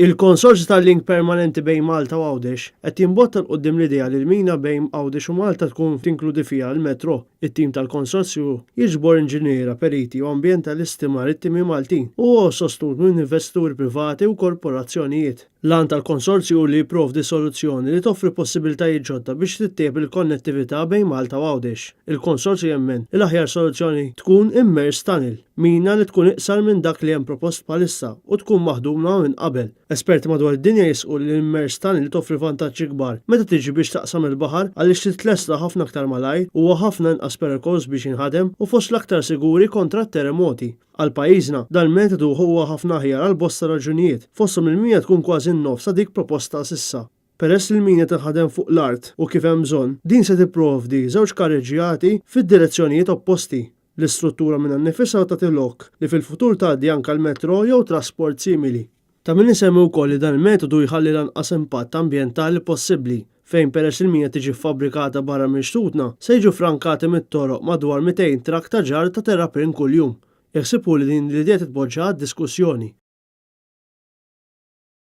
Il-konsorzju tal-link permanenti bejn Malta u Għawdex qed jimbotta l-qudiem l-idea li l-mina bejn Għawdex u Malta tkun tinkludi fiha l-metro. It-tim tal-konsorzju jiġbor inġiniera, periti u ambjentalisti marittimi Maltin u sostut minn investuri privati u korporazzjonijiet. L-għan tal-konsorzju li jipprovdi soluzzjoni li toffri possibiltajiet ġodda biex tittieħeb il-konnettività bejn Malta u Għawdex. Il-konsorzju jemmen l-aħjar soluzzjoni tkun immerse tunnel, mina li tkun iqsar minn dak li hemm propost bħalissa u tkun maħduma minn qabel. Esperti madwar id-dinja jisqu li l-immerse tunnel toffri vantaġġi kbar meta tiġi biex taqsam il-baħar għaliex titlesta ħafna aktar malajr u ħafna inqas perikos biex jinħadem u fost l-aktar siguri kontra t-terremoti. Għal pajjiżna dan metodu huwa ħafna aħjar għal bosta raġunijiet, fosthom il-mina tkun kważi n-nofs ta' dik proposta s'issa. Peress li l-mina tinħadem fuq l-art u kif hemm bżonn, din se tipprovdi żewġ karreġġjati fid-direzzjonijiet opposti. L-istruttura minn annifisha tagħti lok li fil-futur tgħaddi anke l-metro jew trasport simili. Ta' min isemmi wkoll li dan il-metodu jħalli lanqas impatt ambjentali possibbli fejn peress il-mina tiġi fabbrikata barra minn xtutna se jiġu frankati mit-toroq madwar 200 trak ta' ġar ta' terrapin kuljum. Jaħsibu li din l-idea titpoġġa għad-diskussjoni.